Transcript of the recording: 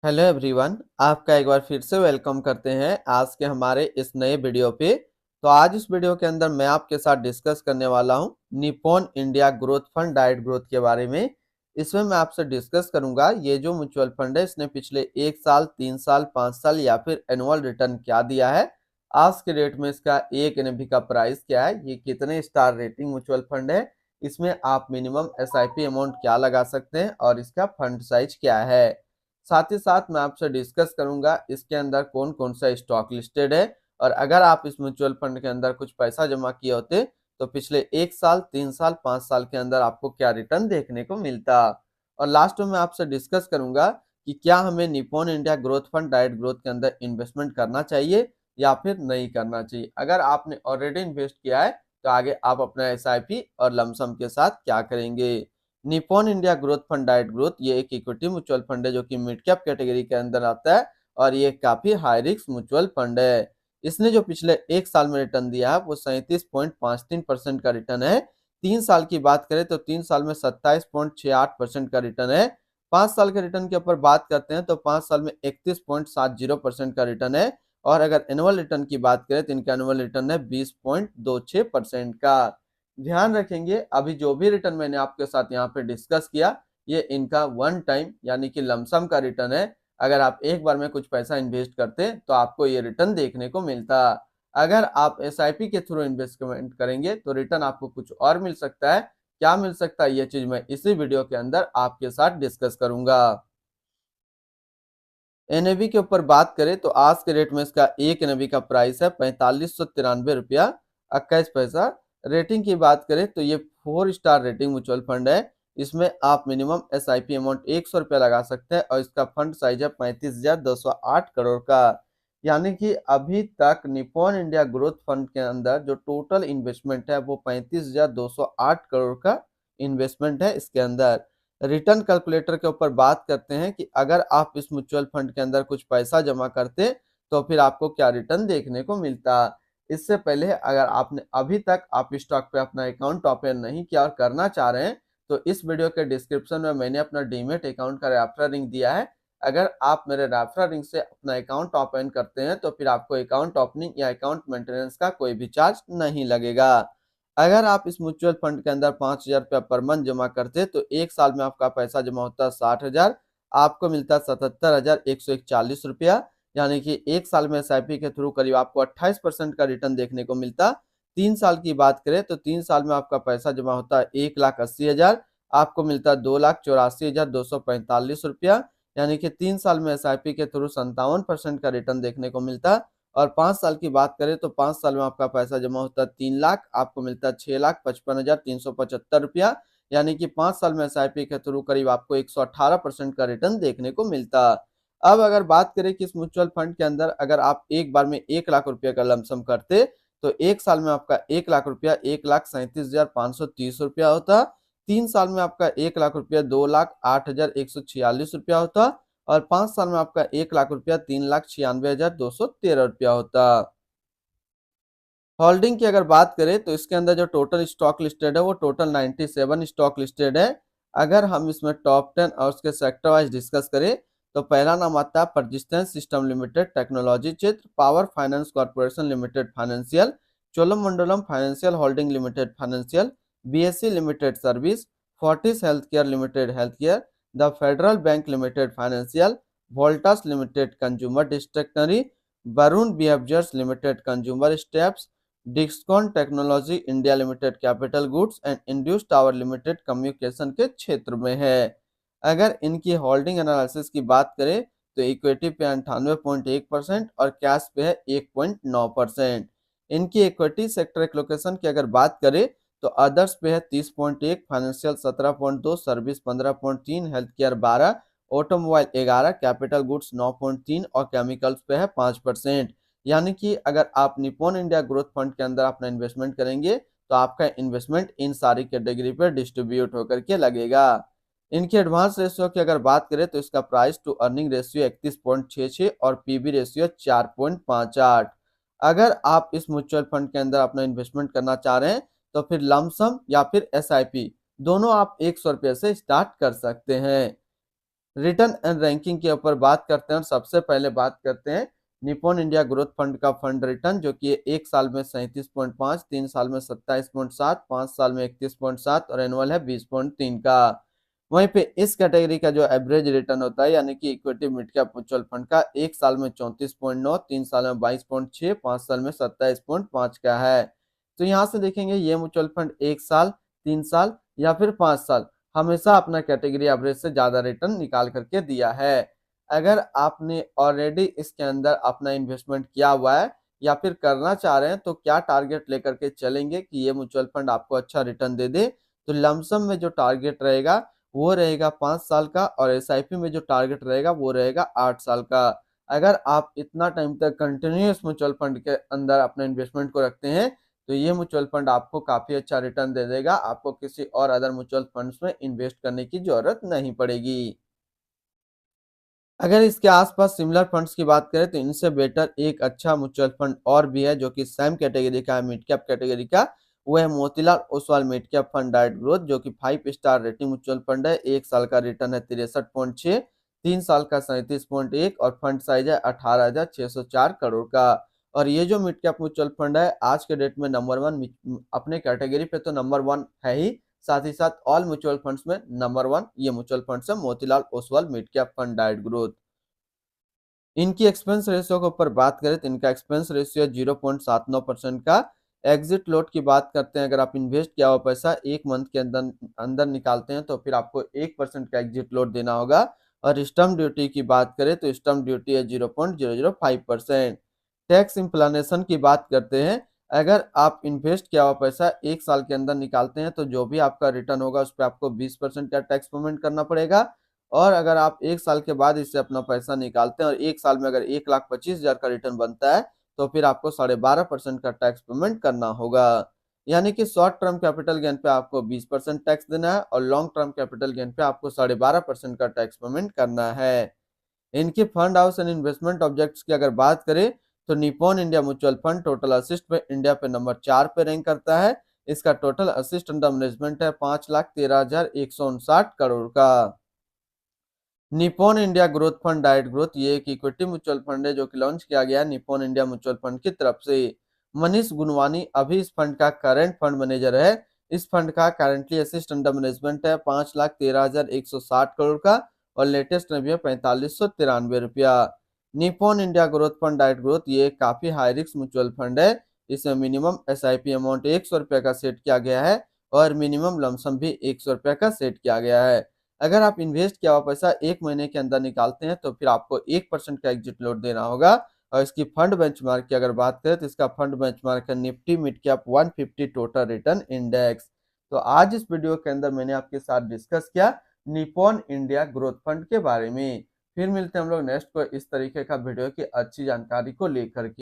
Hello everyone, आपका एक बार फिर से वेलकम करते हैं आज के हमारे इस नए वीडियो पे। तो आज इस वीडियो के अंदर मैं आपके साथ डिस्कस करने वाला हूं Nippon India growth fund diet growth के बारे में। इसमें मैं आपसे डिस्कस करूंगा ये जो म्यूचुअल फंड है इसने पिछले 1 साल, 3 साल, 5 साल या फिर एनुअल रिटर्न क्या दिया है, आज के डेट में इसका एक एनएवी का प्राइस क्या है, ये कितने स्टार रेटिंग म्यूचुअल फंड है, इसमें आप मिनिमम एसआईपी अमाउंट क्या लगा सकते हैं और इसका फंड साइज क्या है। साथ ही साथ मैं आपसे डिस्कस करूंगा इसके अंदर कौन कौन सा स्टॉक लिस्टेड है और अगर आप इस म्यूचुअल फंड के अंदर कुछ पैसा जमा किए होते तो पिछले 1 साल, 3 साल, 5 साल के अंदर आपको क्या रिटर्न देखने को मिलता। और लास्ट में मैं आपसे डिस्कस करूंगा कि क्या हमें Nippon India growth fund diet growth के अंदर इन्वेस्टमेंट करना चाहिए या फिर नहीं करना चाहिए। अगर आपने ऑलरेडी इन्वेस्ट किया है तो आगे आप अपना एसआईपी और लमसम के साथ क्या करेंगे। Nippon India growth fund diet growth ये एक इक्विटी म्यूचुअल फंड है जो कि मिड कैप कैटेगरी के अंदर आता है और ये काफी हाई रिस्क म्यूचुअल फंड है। इसने जो पिछले 1 साल में रिटर्न दिया है वो 37.53% का रिटर्न है। 3 साल की बात करें तो 3 साल में 27.68% का रिटर्न है। 5 साल के रिटर्न के ऊपर बात करते हैं तो 5 साल में 31.70% का रिटर्न है। और अगर एनुअल रिटर्न की बात करें तो इनका एनुअल रिटर्न है 20.26% का। ध्यान रखेंगे अभी जो भी रिटर्न मैंने आपके साथ यहाँ पे डिस्कस किया ये इनका वन टाइम यानी कि लमसम का रिटर्न है। अगर आप एक बार में कुछ पैसा इन्वेस्ट करते तो आपको ये रिटर्न देखने को मिलता। अगर आप एसआईपी के थ्रू इन्वेस्टमेंट करेंगे तो रिटर्न आपको कुछ और मिल सकता है। क्या मिल सकता है ये चीज मैं इसी वीडियो के अंदर आपके साथ डिस्कस करूंगा। एनएवी के ऊपर बात करें तो आज के रेट में इसका एक एनएवी का प्राइस है 4593 रुपया 21 पैसा। रेटिंग की बात करें तो ये 4 स्टार रेटिंग म्यूचुअल फंड है। इसमें आप मिनिमम एसआईपी अमाउंट 100 रुपया लगा सकते हैं और इसका फंड साइज है 35,208 करोड़ का। यानी कि अभी तक निप्पॉन इंडिया ग्रोथ फंड के अंदर जो टोटल इन्वेस्टमेंट है वो 35,208 करोड़ का इन्वेस्टमेंट है इसके अंदर। रिटर्न कैलकुलेटर के ऊपर बात करते हैं कि अगर आप इस म्यूचुअल फंड के अंदर कुछ पैसा जमा करते तो फिर आपको क्या रिटर्न देखने को मिलता। इससे पहले अगर आपने अभी तक आप स्टॉक पे अपना अकाउंट ओपन नहीं किया और करना चाह रहे हैं तो इस वीडियो के डिस्क्रिप्शन में मैंने अपना डीमेट अकाउंट का रेफरल लिंक दिया है। अगर आप मेरे रेफरल लिंक से अपना अकाउंट ओपन करते हैं तो फिर आपको अकाउंट ओपनिंग या अकाउंट मेंटेनेंस का कोई भी चार्ज नहीं लगेगा। अगर आप इस म्यूचुअल फंड के अंदर 5,000 रुपया पर मंथ जमा करते तो एक साल में आपका पैसा जमा होता है 60,000, आपको मिलता है 77,141 रुपया। यानी कि एक साल में एसआईपी के थ्रू करीब आपको 28% का रिटर्न देखने को मिलता। 3 साल की बात करें तो 3 साल में आपका पैसा जमा होता है 1,80,000, आपको मिलता है 2,84,245 रुपया। यानी कि 3 साल में एसआईपी के थ्रू 57% का रिटर्न देखने को मिलता। और 5 साल की बात करें तो 5 साल में आपका पैसा जमा होता है 3 लाख, आपको मिलता है 6,55,375 रुपया। यानी कि 5 साल में एसआईपी के थ्रू करीब आपको 118% का रिटर्न देखने को मिलता। अब अगर बात करें कि इस म्यूचुअल फंड के अंदर अगर आप एक बार में 1 लाख रुपए का लमसम करते तो एक साल में आपका 1 लाख रुपया 1,37,530 रुपया होता। 3 साल में आपका 1 लाख रुपया 2,08,146 रुपया होता। और 5 साल में आपका 1 लाख रुपया 3,96,213 रुपया होता। होल्डिंग की अगर बात करें तो इसके अंदर जो टोटल स्टॉक लिस्टेड है वो टोटल 97 स्टॉक लिस्टेड है। अगर हम इसमें टॉप 10 और उसके सेक्टर वाइज डिस्कस करें तो पहला नाम आता है परसिस्टेंस सिस्टम लिमिटेड टेक्नोलॉजी क्षेत्र, power finance corporation limited financial, Cholamandalam financial holding limited financial, BSC limited service, Fortis health care limited health care, the Federal Bank limited financial, Voltas limited consumer discretionary, Varun beverages limited consumer staples, Dixon technology India limited capital goods and Indus tower limited communication के क्षेत्र में है। अगर इनकी holding analysis की बात करें तो इक्विटी पे 98.1% और कैश पे है 1.9%। इनकी इक्विटी सेक्टर एलोकेशन की अगर बात करें तो अदर्स पे है 30.1, financial 17.2, service 15.3, health care 12, automobile 11, capital goods 9.3 और केमिकल्स पे है 5%। यानी कि अगर आप निप्पॉन इंडिया ग्रोथ फंड के अंदर अपना इन्वेस्टमेंट करेंगे तो आपका इन्वेस्टमेंट इन सारी कैटेगरी पे डिस्ट्रीब्यूट होकर के लगेगा। इनके एडवांस रेशियो की अगर बात करें तो इसका प्राइस टू अर्निंग रेशियो 31.66 और पीबी रेशियो 4.58। अगर आप इस म्यूचुअल फंड के अंदर अपना इन्वेस्टमेंट करना चाह रहे हैं तो फिर लमसम या फिर एसआईपी दोनों आप 100 रुपये से स्टार्ट कर सकते हैं। रिटर्न एंड रैंकिंग के ऊपर बात करते हैं और सबसे पहले बात करते हैं निप्पॉन इंडिया ग्रोथ फंड का फंड रिटर्न, जो कि 1 साल में 37.5, 3 साल में 27.7, 5 साल में 31.7 और एनुअल है 20.3 का। वहीं पे इस कैटेगरी का जो एवरेज रिटर्न होता है यानी कि equity mid cap mutual fund का 1 साल में 34.9, 3 साल में 22.6, 5 साल में 27.5 का है। तो यहाँ से देखेंगे ये म्यूचुअल फंड 1 साल, 3 साल या फिर 5 साल हमेशा अपना कैटेगरी एवरेज से ज्यादा रिटर्न निकाल करके दिया है। अगर आपने ऑलरेडी इसके अंदर अपना इन्वेस्टमेंट किया हुआ है या फिर करना चाह रहे हैं तो क्या टारगेट लेकर के चलेंगे कि ये म्यूचुअल फंड आपको अच्छा रिटर्न दे दे, तो लमसम में जो टारगेट रहेगा वो रहेगा 5 साल का और एसआईपी में जो टारगेट रहेगा वो रहेगा 8 साल का। अगर आप इतना टाइम तक कंटिन्यूस म्यूचुअल फंड के अंदर अपने इन्वेस्टमेंट को रखते हैं तो ये म्यूचुअल फंड आपको काफी अच्छा रिटर्न दे देगा, आपको किसी और अदर म्यूचुअल फंड्स में इन्वेस्ट करने की जरूरत नहीं पड़ेगी। अगर इसके आसपास सिमिलर फंड्स की बात करें तो इनसे बेटर एक अच्छा म्यूचुअल फंड और भी है जो कि सेम कैटेगरी का है, मिड कैप कैटेगरी का। वो है Motilal Oswal mid cap fund diet growth, जो कि 5 स्टार रेटिंग म्यूचुअल फंड है। 1 साल का रिटर्न है 63.6, 3 साल का 37.1 और फंड साइज है 18,604 करोड़ का। और ये जो मिड कैप म्यूचुअल फंड है आज के डेट में नंबर 1 अपने कैटेगरी पे तो नंबर 1 है ही, साथ ही साथ ऑल म्यूचुअल फंड्स में नंबर 1 ये म्यूचुअल फंड्स है Motilal Oswal mid cap fund diet growth. इनकी एक्सपेंस रेशियो के ऊपर बात करें तो इनका एक्सपेंस रेशियो 0.79% का। एग्जिट लोड की बात करते हैं, अगर आप इन्वेस्ट किया हुआ पैसा 1 मंथ के अंदर अंदर निकालते हैं तो फिर आपको 1% का एग्जिट लोड देना होगा। और स्टम्प ड्यूटी की बात करें तो स्टम्प ड्यूटी है 0.005%। टैक्स इम्प्लानेशन की बात करते हैं, अगर आप इन्वेस्ट किया हुआ पैसा 1 साल के अंदर निकालते हैं तो जो भी आपका रिटर्न होगा उस पर आपको 20% का टैक्स पेमेंट करना पड़ेगा। और अगर आप 1 साल के बाद इससे अपना पैसा निकालते हैं और 1 साल में अगर 1,25,000 का रिटर्न बनता है तो फिर आपको 12.5% का टैक्स पेमेंट करना होगा। यानी कि शॉर्ट टर्म कैपिटल गेन पे आपको 20% टैक्स देना है और लॉन्ग टर्म कैपिटल गेन पे आपको 12.5% का टैक्स पेमेंट करना है। इनके fund house and investment objects की अगर बात करें तो Nippon India mutual fund total assist पे इंडिया पे नंबर 4 पे रैंक करता है। इसका टोटल असिस्ट अंडर मैनेजमेंट है 5,13,159 करोड़ का। Nippon India growth fund diet growth ये एक इक्विटी म्यूचुअल फंड है जो कि लॉन्च किया गया है निप्पॉन इंडिया म्यूचुअल फंड की तरफ से। मनीष गुनवानी अभी इस फंड का करंट फंड मैनेजर है। इस फंड का करंटली असिस्ट अंडर मैनेजमेंट है 5,13,160 करोड़ का और लेटेस्ट में भी है 4,593 रुपया। Nippon India growth fund diet growth ये काफी हाई रिस्क म्यूचुअल फंड है। इसमें मिनिमम एसआईपी अमाउंट 100 रुपया का सेट किया गया है और मिनिमम लमसम भी 100 रुपया का सेट किया गया है। अगर आप इन्वेस्ट किया हुआ पैसा 1 महीने के अंदर निकालते हैं तो फिर आपको 1% का एग्जिट लोड देना होगा। और इसकी फंड बेंचमार्क की अगर बात करें तो इसका फंड बेंचमार्क है Nifty mid cap 150 total return index. तो आज इस वीडियो के अंदर मैंने आपके साथ डिस्कस किया निप्पॉन इंडिया ग्रोथ फंड के बारे में। फिर मिलते हैं हम लोग नेक्स्ट को इस तरीके का वीडियो की अच्छी जानकारी को लेकर के।